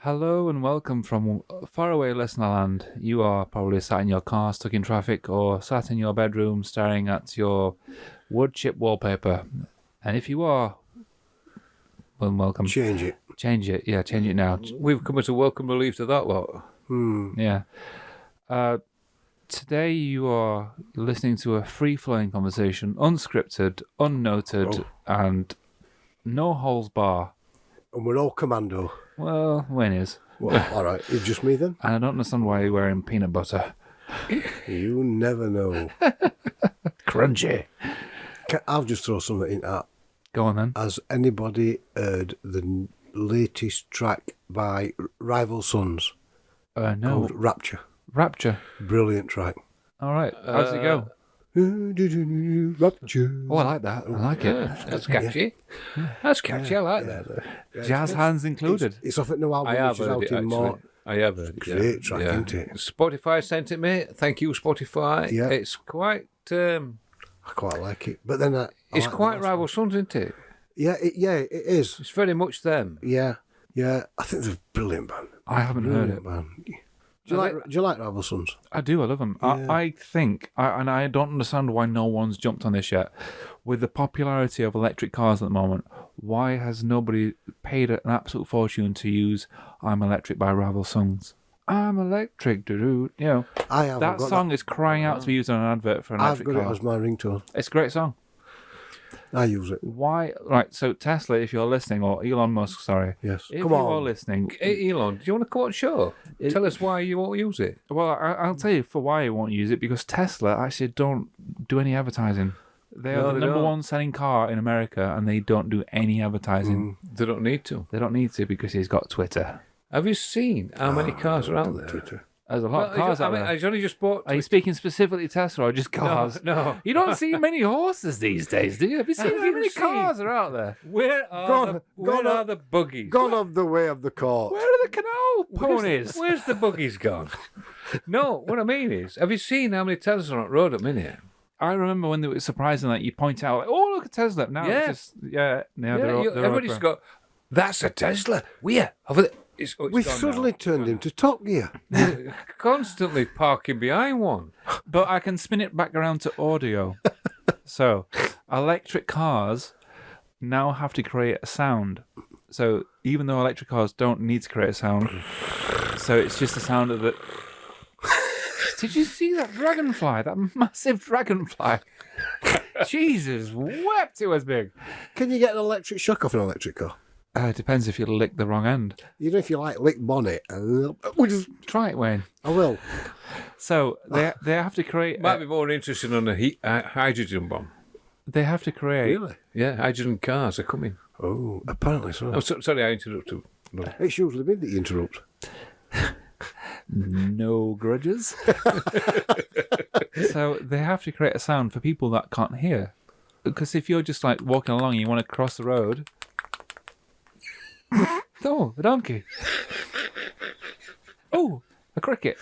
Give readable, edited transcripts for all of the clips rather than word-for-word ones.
Hello and welcome from faraway listener land. You are probably sat in your car, stuck in traffic, or sat in your bedroom staring at your wood chip wallpaper. And if you are, well, welcome. Change it. Change it. Yeah, change it now. We've come as a welcome relief to that lot. Yeah. Today you are listening to a free-flowing conversation, unscripted, unnoted, and no holes bar. And we're all commando. Well, Wayne is. Well, all right. It's just me then? And I don't understand why you're wearing peanut butter. You never know. Crunchy. I'll just throw something in that. Go on then. Has anybody heard the latest track by Rival Sons No. called Rapture? Rapture. Brilliant track. All right. How does it go? Rapture. Oh, I like that. I like it. That's catchy. That's catchy. I like that. Jazz hands included. It's off at no album, I have which is heard out it, in actually. March. I have heard it. Great track, isn't it? Spotify sent it, mate. Thank you, Spotify. Yeah. It's quite... I quite like it. But then it's like the quite last Rival one. Sons, isn't it? Yeah, it is. It's very much them. Yeah. I think they're a brilliant band. I haven't heard it. Band. Do you like Rival Sons? I do. I love them. Yeah. I think, and I don't understand why no one's jumped on this yet. With the popularity of electric cars at the moment, why has nobody paid an absolute fortune to use "I'm Electric" by Rival Sons? I'm electric, doo-doo. You know, I have. that song is crying out to be used on an advert for an I've electric got car. it as my ringtone. It's a great song. I use it. Why? Right. So Tesla, if you're listening, or Elon Musk, sorry. Yes. If Come you on. are listening, Hey, Elon, do you want to come on show? Tell us why you won't use it. well, I'll tell you for why I won't use it, because Tesla actually don't do any advertising. They are No, the they number don't. one selling car in America, and they don't do any advertising. They don't need to. They don't need to because he's got Twitter. Have you seen how many cars are out there? Twitter. There's a lot of cars out there. I only just bought... Are you speaking specifically Tesla or just cars? No. You don't see many horses these days, do you? Have you seen Have how you many seen- cars are out there? Where are the buggies? Gone off the way of the court. Where are the canal ponies? Where's the buggies gone? No, what I mean is, have you seen how many Teslas are on the road at the minute? I remember when it was surprising that you point out, like, oh, look at Tesla. Now Yeah. it's just, now they're all everybody's over. got, that's a Tesla. Where? Over there. It's We gone suddenly now. turned him to Top Gear. Constantly parking behind one. But I can spin it back around to audio. So, electric cars now have to create a sound. So, even though electric cars don't need to create a sound, so it's just the sound of the... Did you see that dragonfly? That massive dragonfly? Jesus, wept it was big. Can you get an electric shock off an electric car? It depends if you lick the wrong end. You know, if you like lick bonnet. We just, Try it, Wayne. I will. So, they have to create... Might be more interested on a hydrogen bomb. they have to create... Really? Yeah, hydrogen cars are coming. Oh, apparently so. Oh, sorry, I interrupted. No. It's usually me that you interrupt. No grudges. So they have to create a sound for people that can't hear. Because if you're just like walking along and you want to cross the road... Oh, a donkey. Oh, a cricket.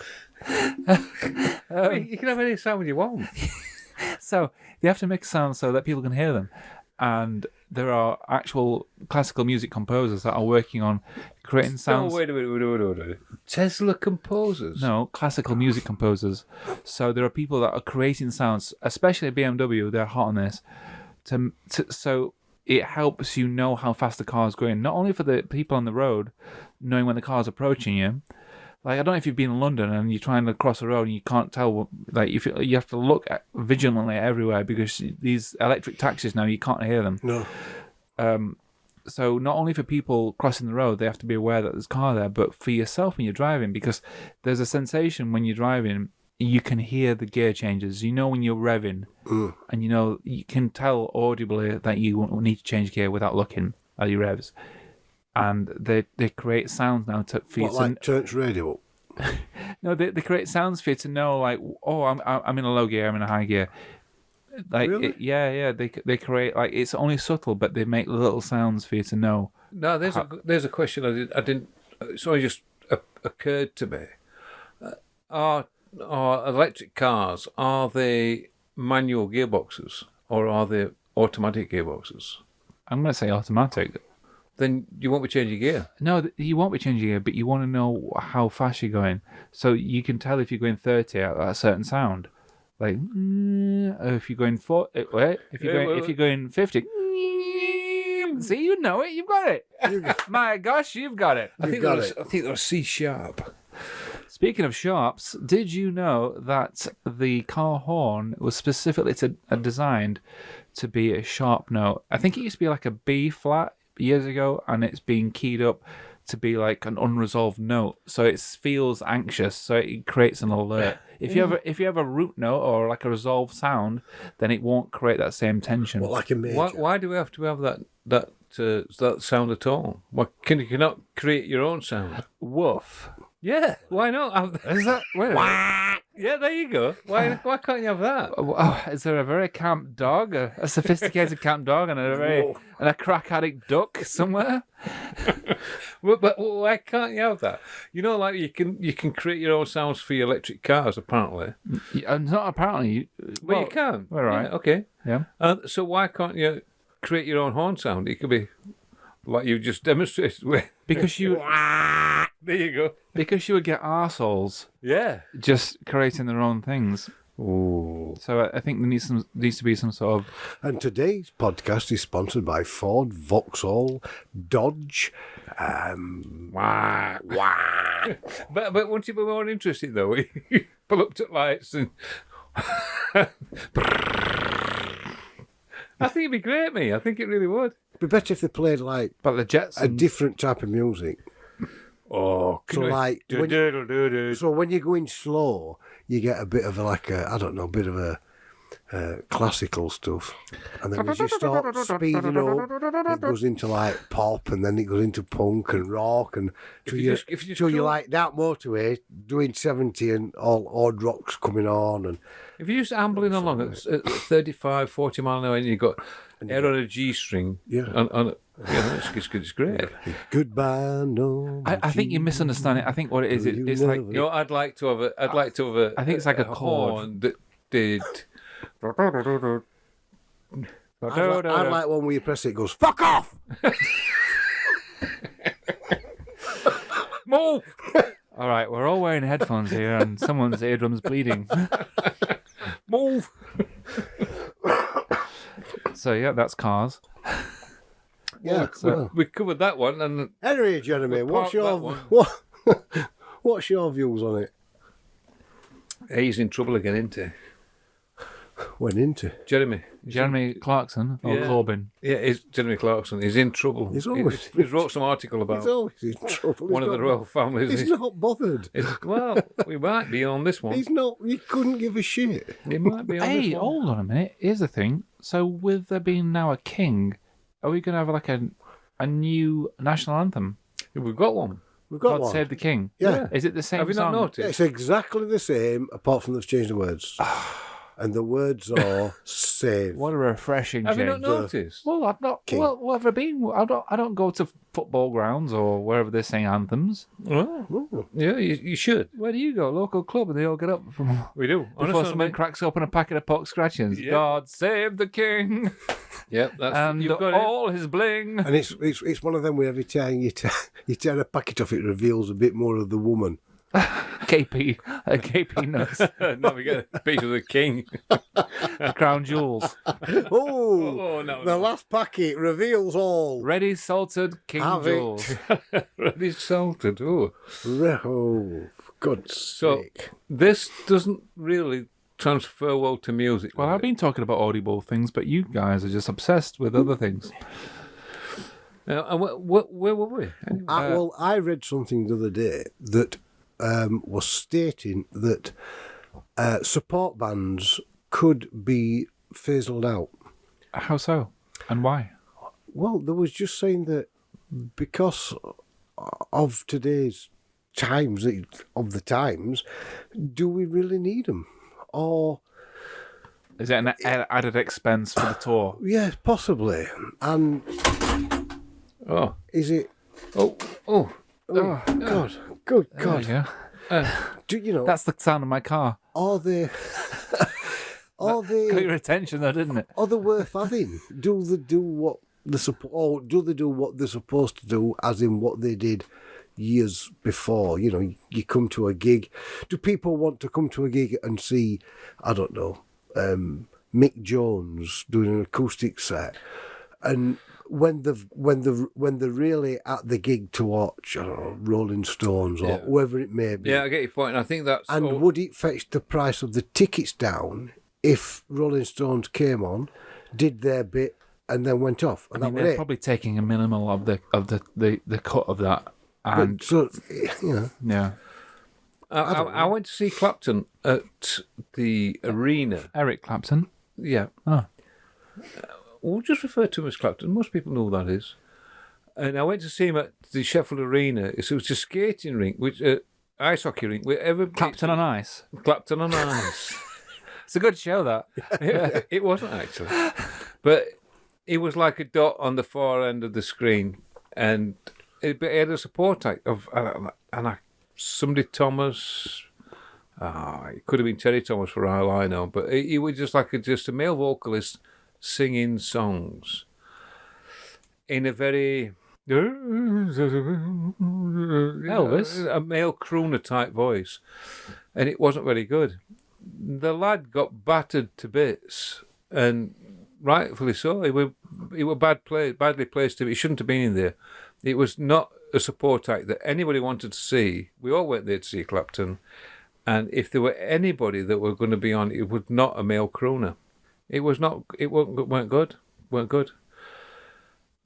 You can have any sound you want. So they have to make a sound so that people can hear them. And there are actual classical music composers that are working on creating sounds. No, wait a minute. Tesla composers? No, classical music composers. So there are people that are creating sounds, especially BMW. They're hot on this. So it helps you know how fast the car is going. Not only for the people on the road, knowing when the car's approaching you. Like, I don't know if you've been in London and you're trying to cross the road and you can't tell. Like, if you have to look vigilantly everywhere because these electric taxis now, you can't hear them. No. So not only for people crossing the road, they have to be aware that there's a car there, but for yourself when you're driving, because there's a sensation when you're driving, you can hear the gear changes. You know when you're revving, and you can tell audibly that you need to change gear without looking at your revs. And they create sounds now for you What, like turns radio up? No, they create sounds for you to know, like, oh, I'm in a low gear, I'm in a high gear. Like, Really? yeah. They create, like, it's only subtle, but they make little sounds for you to know. No, there's a question I didn't. It's only just occurred to me. Are electric cars, are they manual gearboxes or are they automatic gearboxes? I'm going to say automatic. then you won't be changing gear. No, you won't be changing it, but you want to know how fast you're going, so you can tell if you're going 30 at a certain sound, like or if you're going if you're going 50. See, you know it. You've got it. My gosh, you've got it. I think there was C sharp. Speaking of sharps, did you know that the car horn was specifically designed to be a sharp note? I think it used to be like a B flat years ago, and it's been keyed up to be like an unresolved note, so it feels anxious, so it creates an alert. If you have a root note or like a resolved sound, then it won't create that same tension. Well, like a major. Why do we have to have that sound at all? Why can you not create your own sound? Woof. Yeah, why not? Is that? Wait a minute. Yeah, there you go. Why can't you have that? Oh, is there a very camp dog, a sophisticated camp dog, and a crack addict duck somewhere? But why can't you have that? You know, like you can create your own sounds for your electric cars, apparently. Not apparently. Well, you can. All right. Yeah, okay. Yeah. So why can't you create your own horn sound? It could be like you just demonstrated with. Because you. There you go. Because you would get arseholes Yeah. just creating their own things. Ooh. So I think there needs to be some sort of. And today's podcast is sponsored by Ford, Vauxhall, Dodge. But won't you be more interested though? You pull up to lights and. I think it'd be great, me. I think it really would. It'd be better if they played like But the Jets. a different type of music. Oh, So like when you're going slow, you get a bit of bit of a classical stuff, and then as you start speeding up, it goes into like pop, and then it goes into punk and rock, and you're like that motorway doing 70 and all odd rocks coming on, and if you're just ambling along at 35, 40 mile an hour, and you've got air on a G string, it's great. goodbye, no. I think you misunderstand it. I think what it is, it's like. You know, I'd like to have a. I think it's like a chord. horn that did. I like one where you press it, it goes fuck off. Move. All right, we're all wearing headphones here, and someone's eardrum's bleeding. Move. So yeah, that's cars. Yeah, well. We covered that one, and Anyway, Jeremy, what's parked what's your views on it? he's in trouble again, isn't he? Went into. Jeremy Clarkson or Yeah. Corbyn. Yeah, it's Jeremy Clarkson. He's in trouble. He's always- He wrote some article about He's always in trouble. one of the royal families. He's not bothered. Well, we might be on this one. He's not. He couldn't give a shit. He might be on Hey, this one. hold on a minute. Here's the thing. So with there being now a king, are we going to have like a new national anthem? We've got one. We've got God one. Save the King. Yeah. Is it the same Have you song? not noticed? It's exactly the same, apart from they've changed the words. And the words are save. What a refreshing Have you change. not noticed? Well, I've not. King. Well, what have I been? I don't go to football grounds or wherever they sing anthems. Oh, yeah, you should. Where do you go? Local club, and they all get up from We do. before Honestly, someone cracks open a packet of pock scratchings. Yeah. God save the king yeah, that's and you've got it. all his bling. And it's one of them where every time you tear a packet off, it reveals a bit more of the woman. KP, KP nuts, No, we get a piece of the king. the crown jewels, Oh, no, the last packet reveals all. ready salted king Have it. jewels. Ready salted. Oh, Oh, for God's so sake. this doesn't really transfer well to music. Well, does I've been talking about audible things, but you guys are just obsessed with other things. it? And where were we? Anyway. Well, I read something the other day that was stating that support bands could be phased out. How so, and why? Well, there was just saying that because of today's times, do we really need them? Or, Is it an added expense for the tour? yeah, possibly. And Oh, is it... oh, Oh, God. Good God. Yeah, Do you know, that's the sound of my car. are they... Got your attention, though, didn't it? Are they worth having? Do what or do they do what they're supposed to do, as in what they did years before? You know, you come to a gig. Do people want to come to a gig and see, I don't know, Mick Jones doing an acoustic set, and when they're really at the gig to watch, I don't know, Rolling Stones or whoever it may be? Yeah, I get your point. And I think that's. And would it fetch the price of the tickets down if Rolling Stones came on, did their bit, and then went off? And I mean, that was they're it. probably taking a minimal of the cut of that. And But, so, you know, yeah, I went to see Clapton at the arena. Eric Clapton. Yeah. Oh. We'll just refer to him as Clapton. Most people know who that is. And I went to see him at the Sheffield Arena. It was a skating rink, which ice hockey rink, where everybody. Clapton on Ice. Clapton on Ice. It's a good show, that. It wasn't actually, but it was like a dot on the far end of the screen, and it had a support act of somebody Thomas. It could have been Terry Thomas for all I know, but he was just like just a male vocalist singing songs in a very Elvis, a male crooner type voice, and it wasn't very good. The lad got battered to bits, and rightfully so. He was badly placed. He shouldn't have been in there. It was not a support act that anybody wanted to see. We all went there to see Clapton, and if there were anybody that were going to be on, it was not a male crooner. It was not. It weren't good.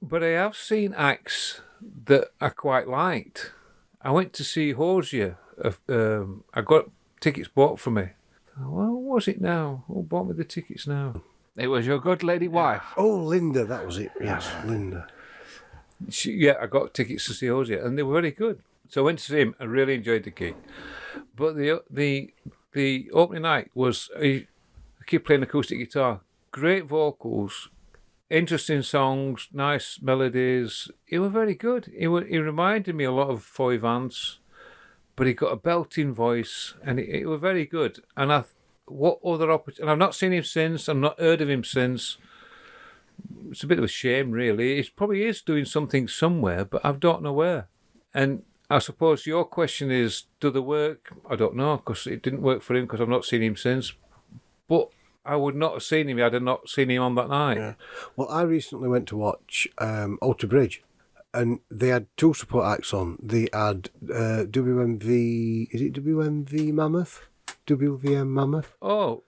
But I have seen acts that I quite liked. I went to see Hosier. I got tickets bought for me. Well, what was it now? Who bought me the tickets now? it was your good lady wife. Oh, Linda, that was it. Yes, Linda. I got tickets to see Hosier, and they were very good. So I went to see him. I really enjoyed the gig. But the opening night was I keep playing acoustic guitar, great vocals, interesting songs, nice melodies. He was very good. He reminded me a lot of Foy Vance, but he got a belting voice, and it was very good. And what other opportunity? And I've not seen him since. I've not heard of him since. It's a bit of a shame, really. He probably is doing something somewhere, but I don't know where. And I suppose your question is, do they work? I don't know, because it didn't work for him, because I've not seen him since. But I would not have seen him had I not seen him on that night. Yeah. Well, I recently went to watch Outer Bridge, and they had two support acts on. They had WMV, is it WMV Mammoth? WVM Mammoth? Oh,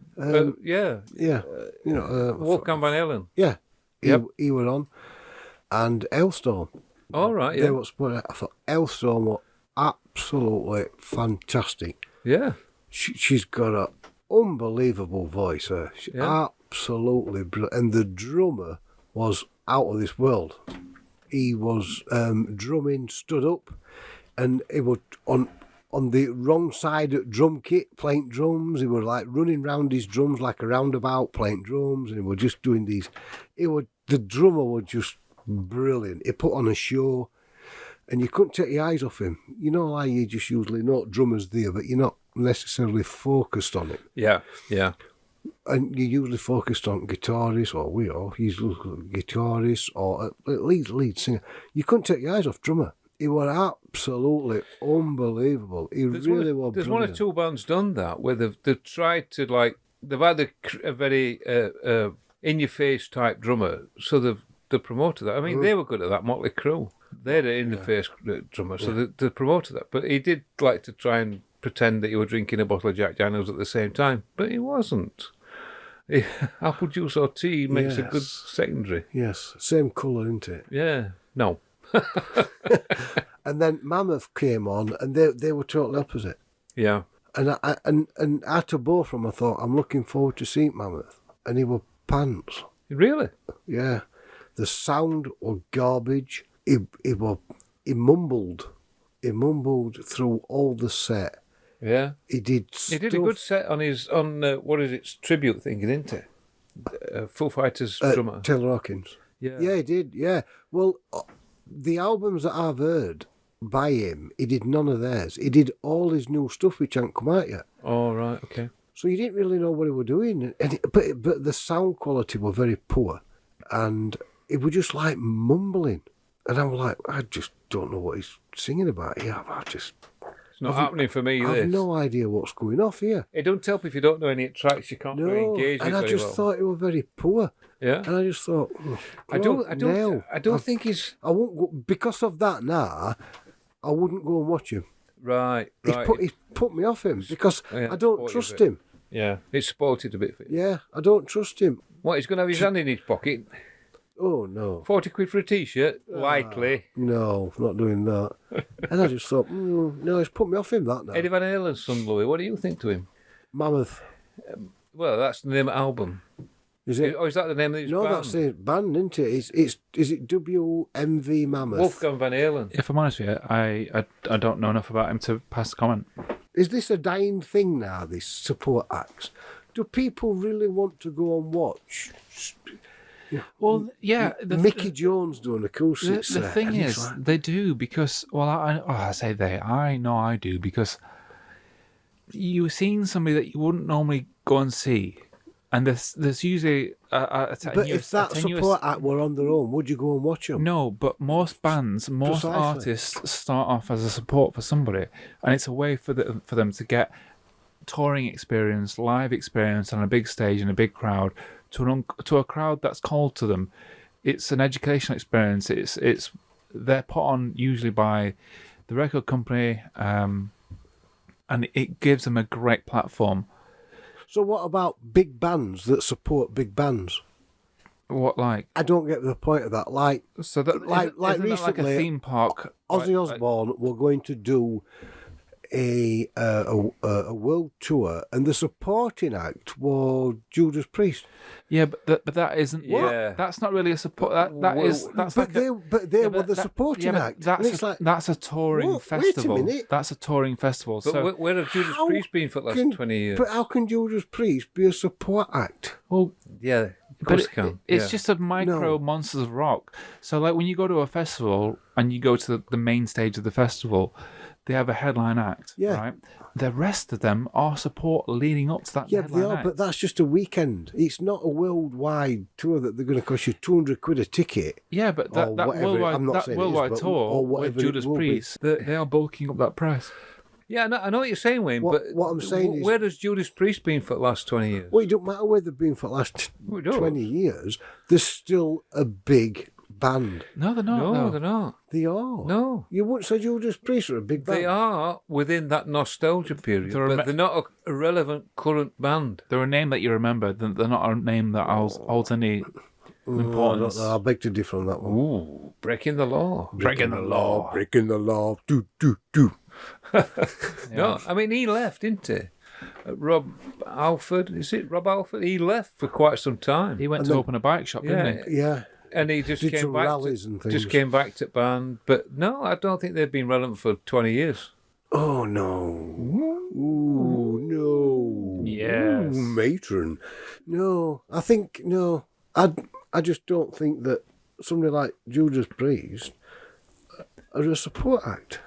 yeah. Yeah. Wolfgang Van Halen. Yeah. Yep. He were on. And Hailstorm. All right, yeah. They were support. I thought Hailstorm were absolutely fantastic. Yeah. She's got an unbelievable voice. Absolutely brilliant. And the drummer was out of this world. He was drumming, stood up, and he was on the wrong side of drum kit, playing drums. He was like running round his drums like a roundabout, playing drums, and he was just doing these. The drummer was just brilliant. He put on a show, and you couldn't take your eyes off him. You know, like you just usually know drummers there, but you're not necessarily focused on it. Yeah, yeah. And you're usually focused on guitarists, or we are usually guitarists, or at least lead singer. You couldn't take your eyes off drummer. He was absolutely unbelievable. There's one or two bands done that, where they've tried to, like, they've had a very in-your-face type drummer, so they've promoted that. I mean, they were good at that, Motley Crue. They're the in-the-face drummer, so they promoted that. But he did like to try and pretend that he was drinking a bottle of Jack Daniels at the same time, but he wasn't. Apple juice or tea makes a good secondary. Yes, same colour, isn't it? Yeah, no. And then Mammoth came on, and they were totally opposite. Yeah. And and after both of them, I thought, I'm looking forward to seeing Mammoth. And he were pants. Really? Yeah. The sound was garbage. He mumbled. He mumbled through all the set. Yeah. He did a good set on tribute thing, didn't it? Foo Fighters drummer. Taylor Hawkins. Yeah. Yeah, he did, yeah. Well, the albums that I've heard by him, he did none of theirs. He did all his new stuff which hadn't come out yet. Oh, right, okay. So you didn't really know what he were doing. But the sound quality were very poor. And he was just like mumbling. And I was like, I just don't know what he's singing about here. It's not happening for me, I this. have no idea what's going off here. It don't help if you don't know any tracks, you can't really engage and it I very just well. thought it was very poor. Yeah. And I just thought, I don't think he's... I won't go, because of that now, I wouldn't go and watch him. Right. He's put me off him because I don't trust him. Yeah, it's sported a bit for you. Yeah, I don't trust him. What, he's going to have his hand in his pocket? Oh, no. 40 quid for a T-shirt? Likely. No, not doing that. And I just thought, no, it's put me off him, that now. Eddie Van Halen's son, Louis, what do you think to him? Mammoth. Well, that's the name of the album. Is it? Or is that the name of his No, band? that's the band, isn't it? Is it WMV Mammoth? Wolfgang Van Halen. If I'm honest with you, I don't know enough about him to pass the comment. Is this a dying thing now, this support acts? Do people really want to go and watch Well, yeah. Mickey Jones doing acoustic The set? thing And it's is, like, they do because, well, I say they. I know I do because you've seen somebody that you wouldn't normally go and see, and there's usually a but if that support act were on their own, would you go and watch them? No, but most bands, most Precisely. artists start off as a support for somebody, and it's a way for them to get touring experience, live experience on a big stage in a big crowd to a crowd that's called to them. It's an educational experience. It's they're put on usually by the record company, and it gives them a great platform. So what about big bands that support big bands? What like? I don't get the point of that. Like, So that like isn't that recently, like a theme park. Ozzy like- Osbourne were going to do a world tour, and the supporting act was Judas Priest. Yeah, but that isn't. Yeah. That's not really a support. That's But they were the supporting act. That's And it's like, that's a touring Wait a festival. minute. That's a touring festival. But So where have Judas how Priest been for the last 20 years? But how can Judas Priest be a support act? well, Yeah, of but course it can. it's Yeah. just a micro monsters of rock. So like when you go to a festival and you go to the main stage of the festival, they have a headline act. Yeah. Right. The rest of them are support leading up to that. Yeah, headline they are, act. but that's just a weekend. It's not a worldwide tour that they're going to cost you 200 quid a ticket. Yeah, but or that whatever. worldwide, I'm not that saying it is, worldwide but- tour or with whatever it Judas will be. Priest, they are bulking up that price. Yeah, I know what you're saying, Wayne, What- but what I'm saying is- where has Judas Priest been for the last 20 years? Well, it don't matter where they've been for the last Well, it does. 20 years. They're still a big band. No, they're not. No, though. they're not. They are. No. You wouldn't say Judas Priest are a big band. They are within that nostalgia period, They're a but they're not a relevant current band. They're a name that you remember. They're not a name that holds any I don't importance. know. I beg to differ on that one. Ooh, breaking the law. Breaking the law. Breaking the law. Do. No, I mean, he left, didn't he? Rob Alford, is it Rob Alford? He left for quite some time. He went And to then- open a bike shop, didn't he? Yeah. And he just Did came some back rallies and things. just came back to band. But no, I don't think they've been relevant for 20 years. Oh, no. Ooh, no. Yes. Ooh, matron. No, I think, no. I just don't think that somebody like Judas Priest are a support act.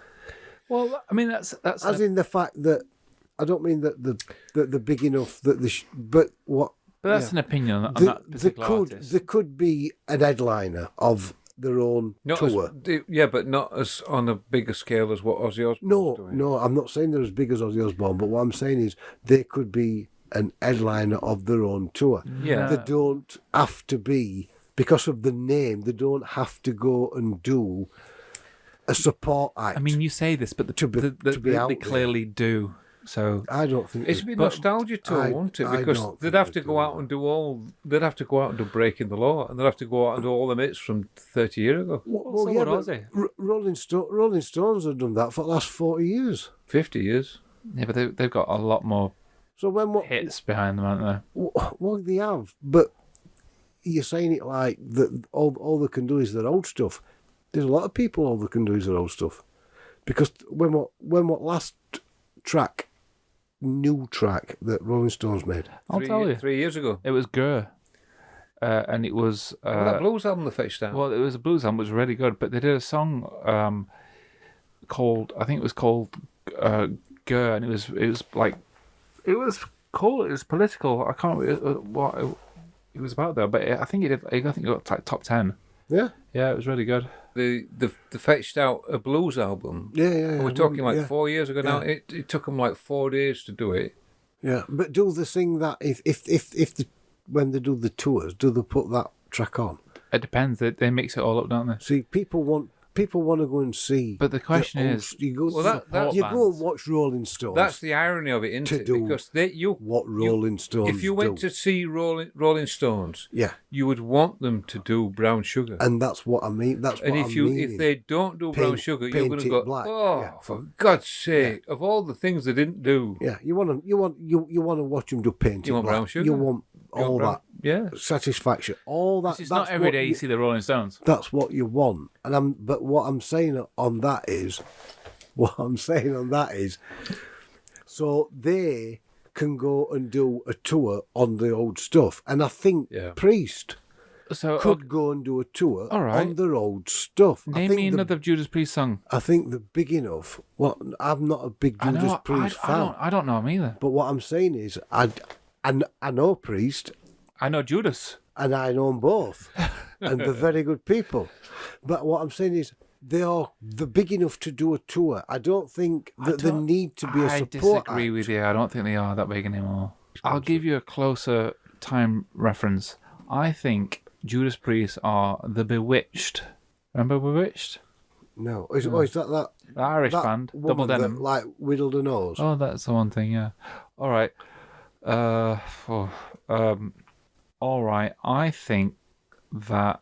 Well, I mean, that's As in the fact that, I don't mean that they're big enough that they but what... but that's an opinion on They, that particular artist. there could be an headliner of their own Not tour. yeah, but not as on a bigger scale as what Ozzy Osbourne's doing. No, I'm not saying they're as big as Ozzy Osbourne, but what I'm saying is they could be an headliner of their own tour. Yeah. They don't have to be, because of the name, they don't have to go and do a support act. I mean, you say this, but To be out they there. clearly do. So I don't think It's a bit nostalgia tour, won't it? I Because don't they'd think have to they go do out and do they'd have to go out and do Breaking the Law, and they'd have to go out and do all the hits from 30 years ago, Well, so yeah, would but Ozzy. Rolling Stones have done that for the last 40 years. 50 years. yeah, but they've got a lot more So when what? hits behind them, aren't Well, they have, but you're saying it like that. All they can do is their old stuff. There's a lot of people all they can do is their old stuff, because when what last new track that Rolling Stones made? they? I'll tell you, 3 years ago. it was Gurr, and it was That blues album they fetched out. well, it was a blues album. It was really good, but they did a song called I think it was called Gurr, and it was like it was cool. It was political. I can't remember what it was about though, but I think it did. I think it got like top 10. Yeah. Yeah, it was really good. They fetched out a blues album. Yeah. And we're talking like yeah. 4 years ago now. It took them like 4 days to do it. Yeah, but do the thing that when they do the tours, do they put that track on? It depends. They mix it all up, don't they? See, people want to go and see. But the question is, you go, that's you go and watch Rolling Stones. That's the irony of it, isn't it? Because what Rolling Stones if you went to see Rolling Stones, you would want them to do Brown Sugar. And that's what I mean. That's what if they don't do Brown Sugar, you're going to go, black. For God's sake! Of all the things they didn't do, you want to watch them do Paint It You want Black. Brown Sugar. You want all that. Yeah, satisfaction, all that. it's not every day you see the Rolling Stones. That's what you want, but what I'm saying on that is, so they can go and do a tour on the old stuff, and I think Priest could go and do a tour on their old stuff. Name me another Judas Priest song. I think they're big enough. Well, I'm not a big Judas Priest fan. I don't know him either. But what I'm saying is, I know Priest. I know Judas. And I know them both. And they're very good people. But what I'm saying is, they're big enough to do a tour. I don't think that they need to be a support I disagree with you. I don't think they are that big anymore. I'll give you a closer time reference. I think Judas Priest are the Bewitched. Remember Bewitched? No. Is that the Irish band, Double Denim? That, like, whittled her nose? Oh, that's the one thing, yeah. All right. All right. I think that...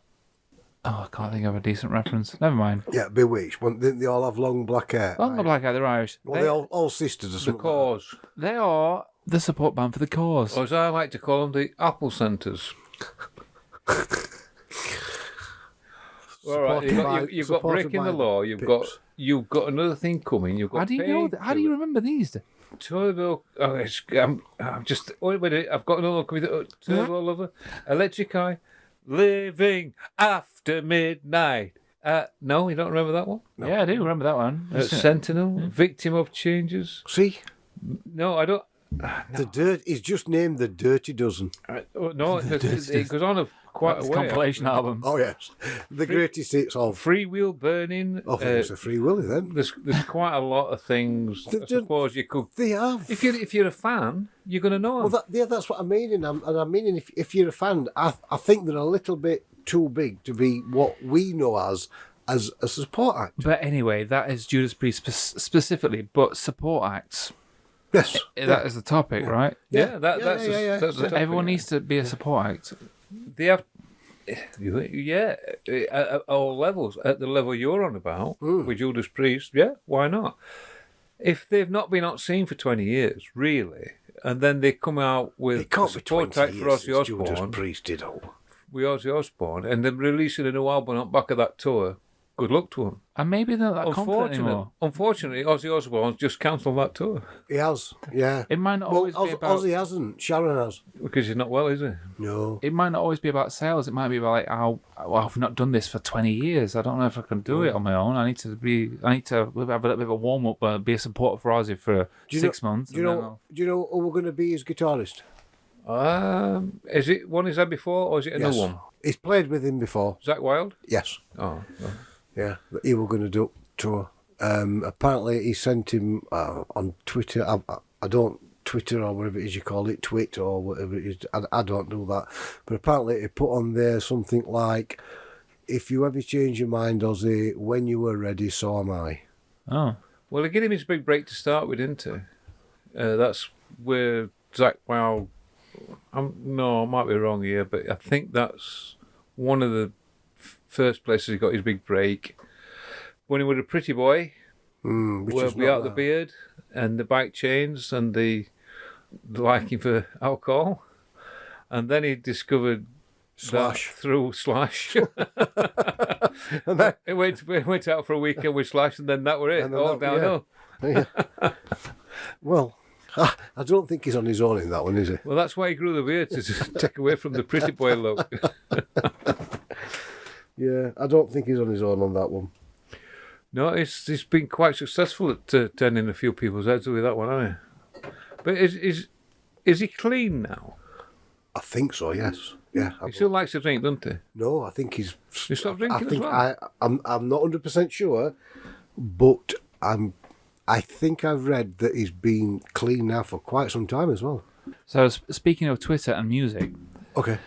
Oh, I can't think of a decent reference. Never mind. Yeah, Bewitched. They all have long black hair. Long black hair, they're Irish. Well, they're all sisters or something. The Cause. They are the support band for the Cause. Or as I like to call them, the Apple Centres. All right, you've got Breaking the Law. You've got another thing coming. You've got. How do you know? How do you remember these? Turbo. Oh, I'm just. Wait a minute. I've got another one coming. Turbo Lover, Electric Eye, Living After Midnight. No, you don't remember that one? No. Yeah, I do remember that one. Sentinel, Victim of Changes. See? No, I don't. No. He's just named the Dirty Dozen. No, it goes on quite a way. Compilation album. Oh yes, the greatest hits of Free Wheel Burning. I think it's a Free Willy then. There's quite a lot of things. I suppose you could. They have. If you're a fan, you're going to know them. Well, that's what I'm meaning. I'm meaning if you're a fan, I think they're a little bit too big to be what we know as a support act. But anyway, that is Judas Priest specifically, but support acts. Yes, that is the topic, right? Yeah, that's the topic. Everyone needs to be a support act. They have, at all levels. At the level you're on about with Judas Priest, why not? If they've not been on scene for 20 years, really, and then they come out with a support act for Ozzy Osbourne, Judas Priest did all. With Ozzy Osbourne, and then releasing a new album on the back of that tour. Good luck to him. And maybe they're not that confident anymore. Unfortunately, Ozzy Osbourne's just cancelled that tour. He has, yeah. It might not always be about... Ozzy hasn't. Sharon has. Because he's not well, is he? No. It might not always be about sales. It might be about, I've not done this for 20 years. I don't know if I can do it on my own. I need to have a little bit of a warm-up, be a supporter for Ozzy for 6 months. Do you know who we're going to be as guitarist? Is it one he's had before, or is it another one? He's played with him before. Zakk Wylde? Yes. Oh. Yeah, he were going to do tour. Apparently, he sent him on Twitter. I don't Twitter or whatever it is you call it, Twit or whatever it is. I don't do that. But apparently, he put on there something like, "If you ever change your mind, Ozzy, when you were ready, so am I." Oh. Well, they gave him his big break to start with, didn't he? That's where Zakk Wylde. I might be wrong here, but I think that's one of the first places he got his big break when he was a pretty boy, without the beard and the bike chains and the liking for alcohol, and then he discovered Slash through Slash. It went out for a weekend with Slash, and then that were it. All downhill. Yeah. Well, I don't think he's on his own in that one, is he? Well, that's why he grew the beard, to take away from the pretty boy look. Yeah, I don't think he's on his own on that one. No, he's been quite successful at turning a few people's heads with that one, hasn't he? But is he clean now? I think so, yes. Yeah. He still likes to drink, doesn't he? No, I think he's. He stopped drinking I think as well? I'm not 100% sure, but I think I've read that he's been clean now for quite some time as well. So speaking of Twitter and music, Okay.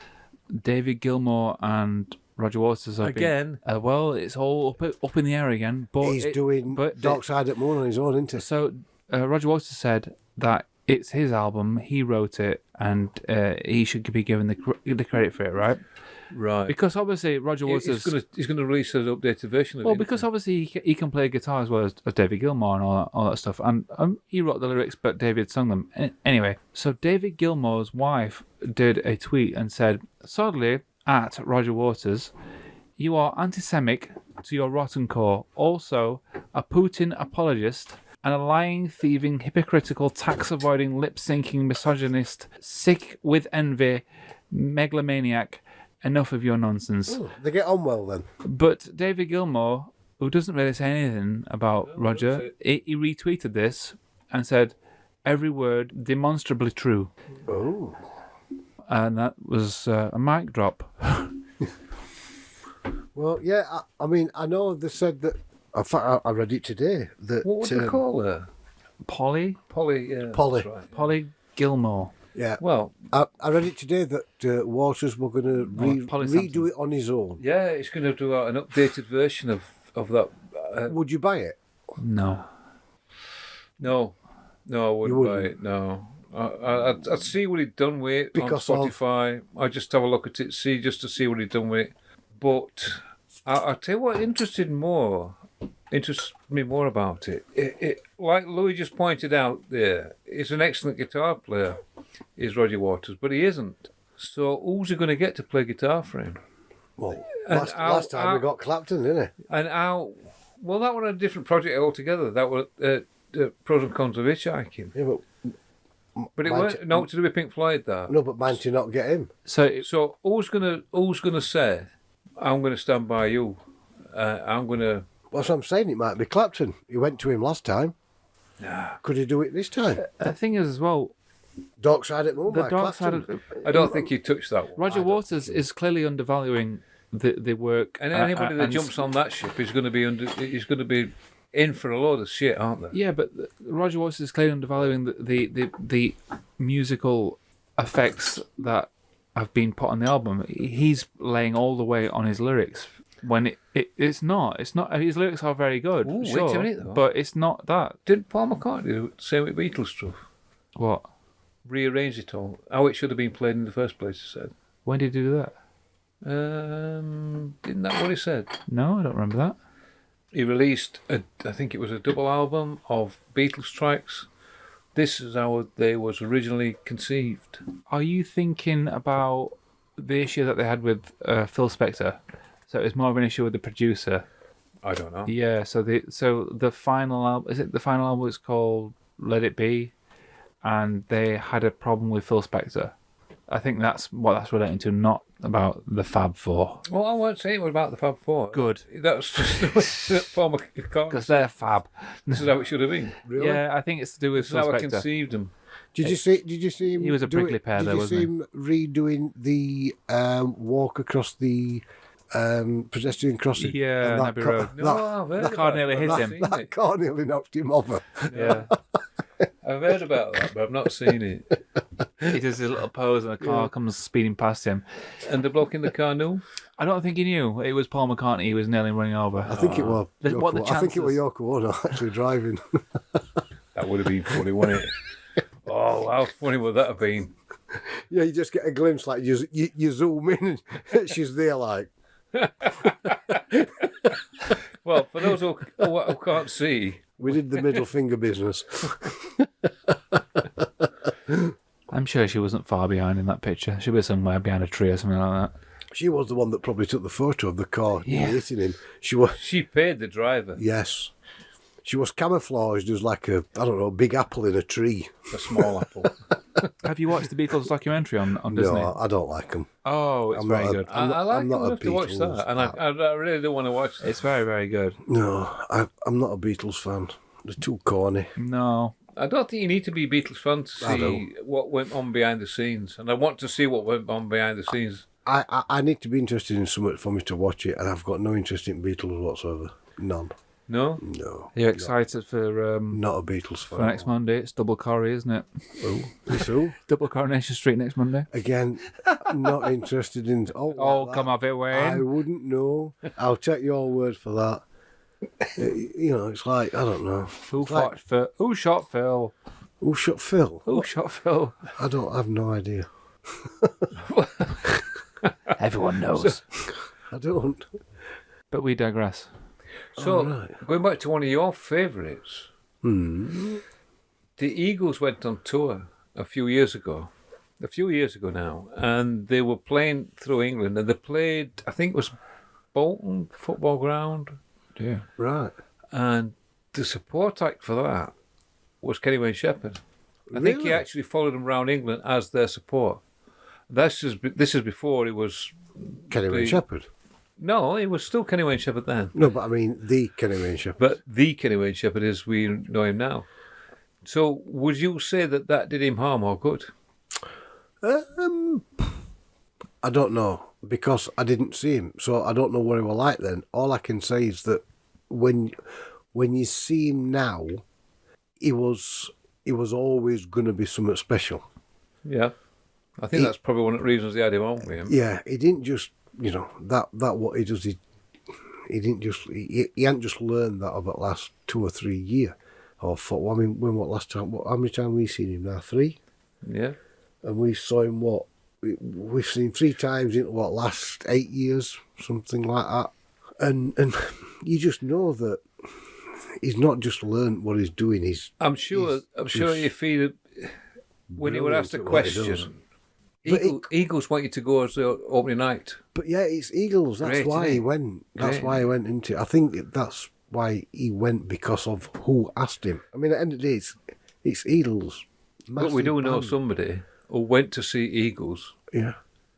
David Gilmour and Roger Waters have Again? been, well, it's all up in the air again. But He's doing Dark Side at Moon on his own, isn't he? So Roger Waters said that it's his album, he wrote it, and he should be given the credit for it, right? Right. Because obviously Roger Waters... He's going to release an updated version of it. Well, because obviously he can play guitar as well as David Gilmour and all that stuff. And he wrote the lyrics, but David sung them. Anyway, so David Gilmour's wife did a tweet and said, "Sadly, at Roger Waters, you are anti-Semitic to your rotten core. Also, a Putin apologist and a lying, thieving, hypocritical, tax-avoiding, lip-syncing, misogynist, sick with envy, megalomaniac. Enough of your nonsense." Oh, they get on well then. But David Gilmour, who doesn't really say anything about Roger, he retweeted this and said, "Every word demonstrably true." Oh. And that was a mic drop. Well, yeah, I mean, I know they said that. In fact, I read it today. That What would they call her? Polly Polly. Yeah, Polly. that's right. Polly Gilmour. Yeah. Well, I read it today that Waters were going to Polly redo Sampson. it on his own. yeah, it's going to do an updated version of that. Would you buy it? No. No, I wouldn't buy wouldn't? it. No, I'd see what he'd done with it Because on Spotify. I'd just have a look at it, just to see what he'd done with it. But I'll tell you what interests me more about it. It like Louis just pointed out there, he's an excellent guitar player, is Roger Waters, but he isn't. So who's he going to get to play guitar for him? Well, And last time we got Clapton, didn't it? And how? Well, that was a different project altogether. That was Pros and Cons of Hitchhiking. Yeah, But it Might- weren't not to do with Pink Floyd, that. no, but mind to not get him. So who's gonna say, "I'm gonna stand by you"? I'm gonna. That's what I'm saying. It might be Clapton. He went to him last time. Could he do it this time? The thing is as well, Dark Side at Moon the by dark side Clapton. of... I don't think he touched that one. Roger Waters is clearly undervaluing the work. And anybody that and- jumps on that ship is going to be in for a load of shit, aren't they? Yeah, but Roger Waters is clearly undervaluing the musical effects that have been put on the album. He's laying all the weight on his lyrics when it's not. It's not. His lyrics are very good, Ooh, wait sure, a minute, though. but it's not that. Didn't Paul McCartney do the same with Beatles stuff? What? Rearrange it all, how it should have been played in the first place. He said. When did he do that? Didn't that what he said? No, I don't remember that. He released, I think it was a double album of Beatles tracks. This is how they was originally conceived. Are you thinking about the issue that they had with Phil Spector? So it was more of an issue with the producer. I don't know. Yeah. So the final album, is it the final album? It's called Let It Be, and they had a problem with Phil Spector. I think that's what that's relating to, not about the Fab Four. Well, I won't say it was about the Fab Four. Good. That was just the way that Paul McCartney. Because they're fab. This is how it should have been. Really? Yeah, I think it's to do with This is Phil how I Spector. conceived them. Did you see him? He was a do prickly it? pear Did there, you wasn't see him redoing the walk across the pedestrian crossing? Yeah, And Abbey Road. No, That, I've heard the car about nearly it, hit but I've him. not seen that it. car nearly knocked him over. Yeah. I've heard about that, but I've not seen it. He does his little pose and a car comes speeding past him. And the bloke in the car knew. I don't think he knew. It was Paul McCartney he was nearly running over. I think it was. What the I think it was chances? Yoko Ono actually driving. That would have been funny, wouldn't it? Oh, how funny would that have been? Yeah, you just get a glimpse, like you zoom in, and she's there, like. Well, for those who can't see, We did the middle finger business. I'm sure she wasn't far behind in that picture. She was somewhere behind a tree or something like that. She was the one that probably took the photo of the car Yeah. hitting him. She was, she paid the driver yes. She was camouflaged as like a, I don't know, big apple in a tree. a small apple. Have you watched the Beatles documentary on Disney? No, I don't like them. Oh, it's I'm very not a- good. I like I'm it not a enough to watch Beatles that, and I really do want to watch that. It's very, very good. No, I'm not a Beatles fan. They're too corny. No. I don't think you need to be a Beatles fan to I see what went on behind the scenes, and I want to see what went on behind the scenes. I need to be interested in something for me to watch it, and I've got no interest in Beatles whatsoever. None. No? No. Are you excited for Not a Beatles fan. for next Monday? It's double Corrie, isn't it? Oh, it's who? Double Coronation Street next Monday. Again, not interested in. Oh, like come that. off it, I Wayne. wouldn't know. I'll take your word for that. It's like, I don't know. Who It's like, fought Phil? Who shot Phil? who shot Phil? Who shot Phil? I have no idea. Everyone knows. I don't. But we digress. So, right. going back to one of your favourites, Hmm. the Eagles went on tour a few years ago now, and they were playing through England, and they played, I think it was Bolton Football Ground, Yeah. Right. and the support act for that was Kenny Wayne Shepherd. I think he Really? actually followed them around England as their support. This is before he was... Kenny Wayne the- Shepherd. No, he was still Kenny Wayne Shepherd then. No, but I mean the Kenny Wayne Shepherd. But the Kenny Wayne Shepherd as we know him now. So would you say that did him harm or good? I don't know because I didn't see him, so I don't know what he was like then. All I can say is that when you see him now, he was always going to be something special. Yeah. I think that's probably one of the reasons they had him on with him. Yeah, he didn't just that what he does. He didn't just he hadn't just learned that over the last 2 or 3 years or 4. I mean, what last time? How many times we seen him now? 3. Yeah. And we saw him we've seen 3 times in last 8 years, something like that. And you just know that he's not just learned what he's doing. I'm sure you feel when you were asked a brilliant at what he does. question, But Eagles want you to go as the opening night. But yeah, it's Eagles. That's Great, why isn't he it? went. That's Great. why he went into it. I think that's why he went, because of who asked him. I mean, at the end of the day, it's Eagles. But we do Massive know band. somebody who went to see Eagles Yeah.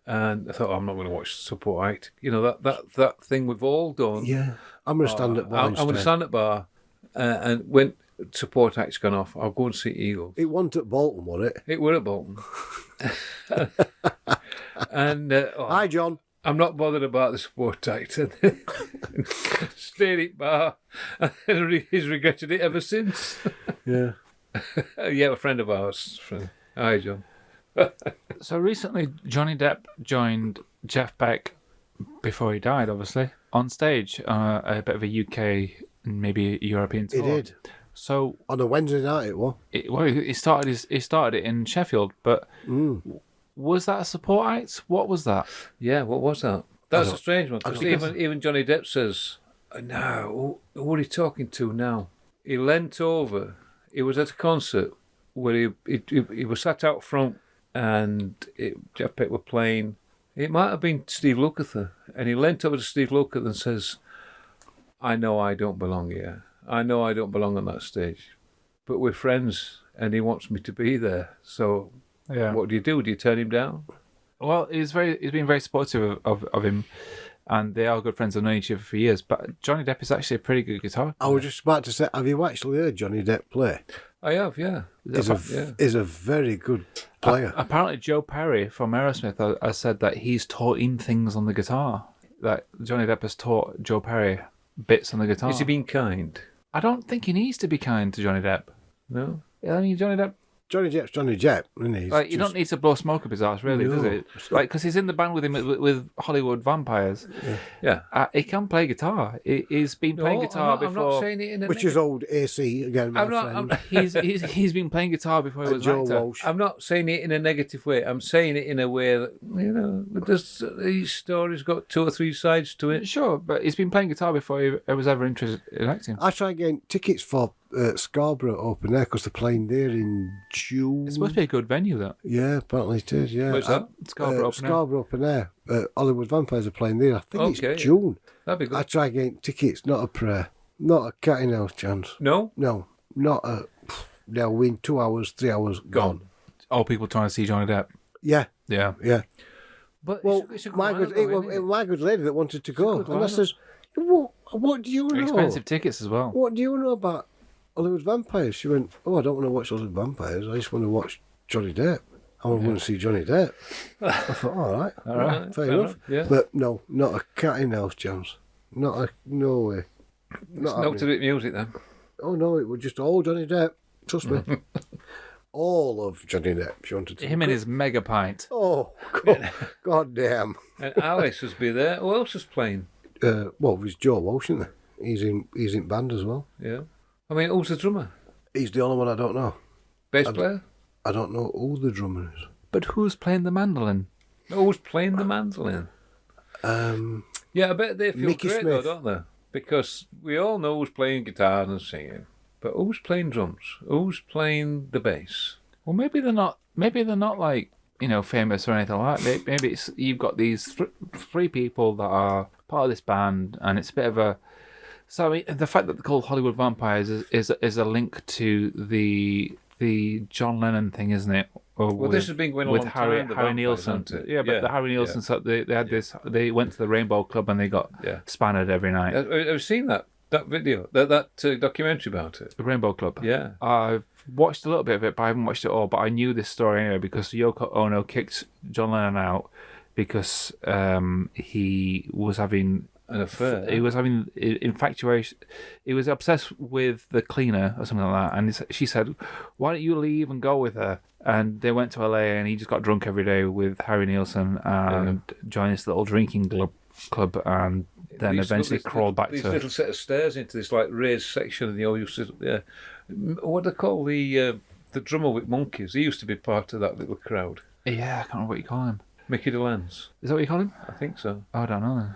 and I thought, I'm not going to watch support act. You know, that thing we've all done. Yeah. I'm going to stand at bar I'm going to instead. stand at bar and when support act's gone off, I'll go and see Eagles. It wasn't at Bolton, was it? It were at Bolton. And Hi, John. I'm not bothered about the support act. Stayed at bar and he's regretted it ever since. Yeah. Yeah, a friend of ours. Hi, John. So recently, Johnny Depp joined Jeff Beck before he died, obviously, on stage, a bit of a UK and maybe European He tour. did. So, On a Wednesday night, it was. he started it in Sheffield, but was that a support act? What was that? Yeah, what was that? That's a strange one. Because don't- even Johnny Depp says, "No, who are you talking to now?" He leant over. He was at a concert where he was sat out front, and Jeff Beck were playing. It might have been Steve Lukather, and he leant over to Steve Lukather and says, "I know I don't belong here. I know I don't belong on that stage, but we're friends, and he wants me to be there. So, Yeah. what do? Do you turn him down?" Well, he's been very supportive of him, and they are good friends. I've known each other for years. But Johnny Depp is actually a pretty good guitar I was just about to say, have you actually heard Johnny Depp play? I have, yeah. He's a very good player. Apparently, Joe Perry from Aerosmith has said that he's taught him things on the guitar. That Johnny Depp has taught Joe Perry bits on the guitar. Has he been kind? I don't think he needs to be kind to Johnny Depp. No. I mean, Johnny Depp, Johnny Depp, isn't he? He's like, you just- don't need to blow smoke up his ass, really, does No. it? Like, because he's in the band with him with Hollywood Vampires. Yeah. He can play guitar. He's been playing guitar I'm before. not saying it in a Which is old AC again, my I'm not- friend. He's been playing guitar before he was an Joe actor. Walsh. I'm not saying it in a negative way. I'm saying it in a way that, you know, each story's got 2 or 3 sides to it. Sure, but he's been playing guitar before he was ever interested in acting. I tried getting tickets for Scarborough Open Air because they're playing there in June. It's supposed to be a good venue, though. Yeah, apparently it is, yeah. Where's that? Scarborough Open Air. Scarborough Open Air. Hollywood Vampires are playing there. I think Okay. it's June. That'd be good. I tried getting tickets, not a prayer. Not a cat in hell's chance. No? No, not a... They'll win 2 hours, 3 hours, gone. All people trying to see Johnny Depp. Yeah, Yeah. yeah. But Well, it's a good my lineup good, though, it was isn't it? my good lady that wanted to go. good And I lineup. says, what do you know? Expensive tickets as well. What do you know about Hollywood Vampires? She went, I don't want to watch Hollywood Vampires. I just want to watch Johnny Depp. I want to see Johnny Depp. I thought, all right, fair enough. Yeah. But no, not a cat in house chance. No way. It's not to do with music then. Oh no, it was just all Johnny Depp. Trust me. All of Johnny Depp. She wanted to. Him and his mega pint. Oh, God damn. And Alice was be there. Who else was playing? Well, it was Joe Walsh, isn't there? He's in band as well. Yeah. I mean, who's the drummer? He's the only one I don't know. Bass player? I don't know who the drummer is. But who's playing the mandolin? Who's playing the mandolin? Yeah, I bet they feel Mickey great Smith. though, don't they? Because we all know who's playing guitar and singing. But who's playing drums? Who's playing the bass? Well, maybe they're not. Maybe they're not like famous or anything like that. Maybe it's you've got these three people that are part of this band, and it's a bit of a. So I mean, the fact that they're called Hollywood Vampires is a link to the John Lennon thing, isn't it? Well, this has been going on with a long Harry time. Harry Nilsson. Yeah, but the Harry Nilsson stuff. They had this. They went to the Rainbow Club and they got spanned every night. I've seen that video, that documentary about it. The Rainbow Club. Yeah. I've watched a little bit of it, but I haven't watched it all. But I knew this story anyway because Yoko Ono kicked John Lennon out because he was having an affair. He was having infatuation. He was obsessed with the cleaner or something like that. And she said, "Why don't you leave and go with her?" And they went to LA, and he just got drunk every day with Harry Nilsson and joined this little drinking club, and then eventually crawled back these to little set of stairs into this like raised section, and they all used to what do they call the drummer with monkeys? He used to be part of that little crowd. Yeah, I can't remember what you call him. Mickey DeLance. Is that what you call him? I think so. Oh, I don't know.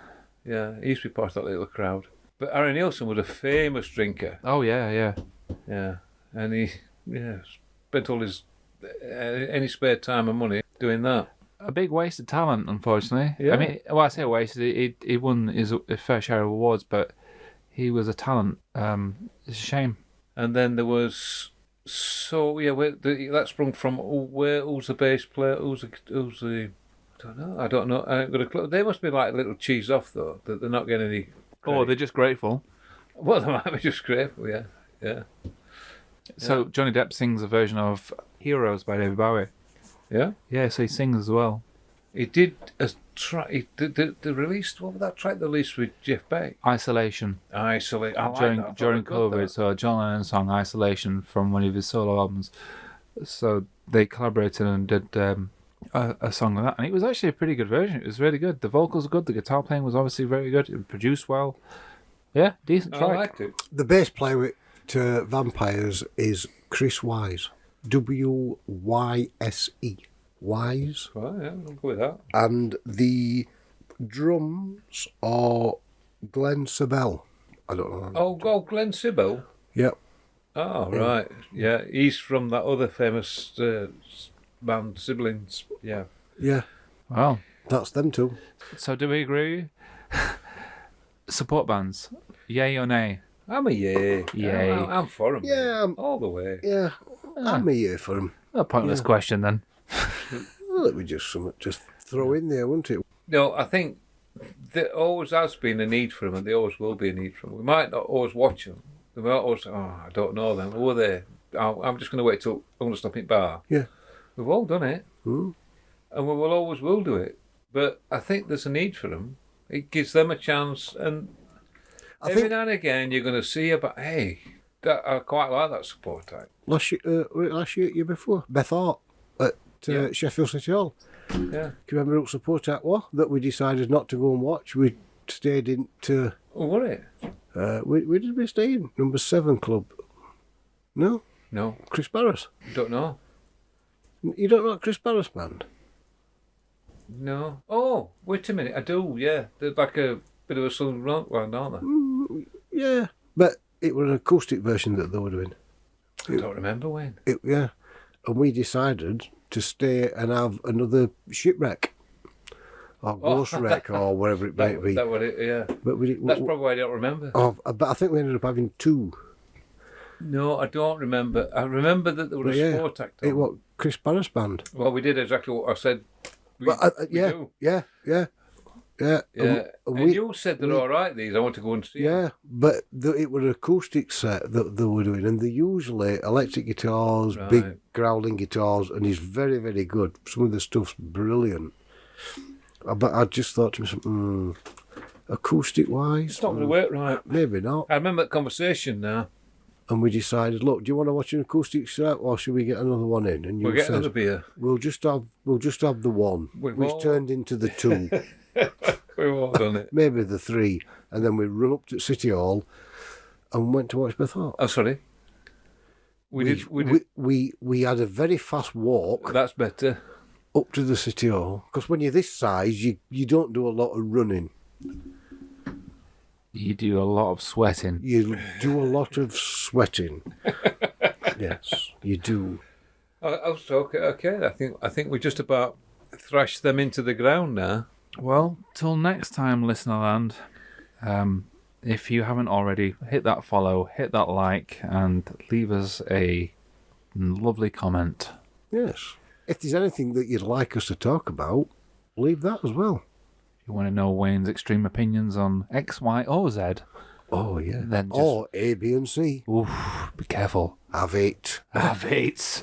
Yeah, he used to be part of that little crowd. But Harry Nilsson was a famous drinker. Oh yeah. Yeah, and he spent all his any spare time and money doing that. A big waste of talent, unfortunately. Yeah. I mean, well, I say wasted. He won his fair share of awards, but he was a talent. It's a shame. And then there was that sprung from who's the bass player? Who's the I don't know. I ain't got a clue. They must be like a little cheese off though, that they're not getting any credit. Oh, they're just grateful. Well, they might be just grateful. Yeah. So Johnny Depp sings a version of "Heroes" by David Bowie. Yeah. Yeah, so he sings as well. He did a track. They released, what was that track they released with Geoff Beck? Isolation. Isolation. During COVID, so John Lennon's song "Isolation" from one of his solo albums. So they collaborated and did a song like that, and it was actually a pretty good version. It was really good. The vocals were good. The guitar playing was obviously very good. It was produced well. Yeah, decent track. I liked it. The bass player to Vampires is Chris Wise. WYSE. Wise. Well, yeah, I'll go with that. And the drums are Glenn Sabell. I don't know. Oh, Glenn Sibyl. Yep. Oh, right. Yeah, he's from that other famous band, Siblings. Yeah. Yeah. Wow. That's them two. So do we agree? Support bands, yay or nay? I'm a yay. Yay. I'm for him. Yeah. All the way. Yeah. I'm a year for him. A pointless question then. Well, it would just throw in there, wouldn't it? No, I think there always has been a need for him, and there always will be a need for him. We might not always watch them. We might always say, I don't know them. Who are they? I'm just going to wait till I'm going to stop at bar. Yeah. We've all done it. Mm. And we will always will do it. But I think there's a need for them. It gives them a chance, and every now and again you're going to see about, hey, I quite like that support type. Last year before, Beth Hart at Sheffield City Hall. Yeah. Do you remember what support act was that we decided not to go and watch? We stayed in to... Oh, what it? Where did we stay in? Number 7 Club. No? No. Chris Barris. Don't know. You don't know Chris Barris band? No. Oh, wait a minute. I do, yeah. They're like a bit of a southern rock band, aren't they? Yeah. But it was an acoustic version that they were doing. I don't remember when. Yeah. And we decided to stay and have another shipwreck. Or ghost wreck or whatever it might be. That what it, yeah. But That's probably why I don't remember. But I think we ended up having 2. No, I don't remember. I remember that there was a sport act on. It was Chris Barris band. Well, we did exactly what I said. We do. Yeah. Yeah. Yeah. And And you said they're all right, these. I want to go and see them. Yeah, but it was an acoustic set that they were doing, and they're usually electric guitars, big Right. growling guitars, and he's very, very good. Some of the stuff's brilliant. But I just thought to myself, acoustic-wise, It's not going to work right. maybe not. I remember that conversation now. And we decided, look, do you want to watch an acoustic set, or should we get another one in? And you We'll get said, another beer. we'll just have the one, We've which all- turned into the two, We've all done it. maybe the three, and then we run up to City Hall and went to watch Beth Hart. Oh, sorry. We did. We had a very fast walk That's better. up to the City Hall, because when you're this size, you don't do a lot of running. You do a lot of sweating. You do a lot of sweating. Yes, you do. Oh, so okay. I think we just about thrashed them into the ground now. Well, till next time, listenerland. If you haven't already, hit that follow, hit that like, and leave us a lovely comment. Yes. If there's anything that you'd like us to talk about, leave that as well. If you want to know Wayne's extreme opinions on X, Y, or Z, Oh, yeah. then just Or A, B, and C. oof, be careful. Have it. Have it.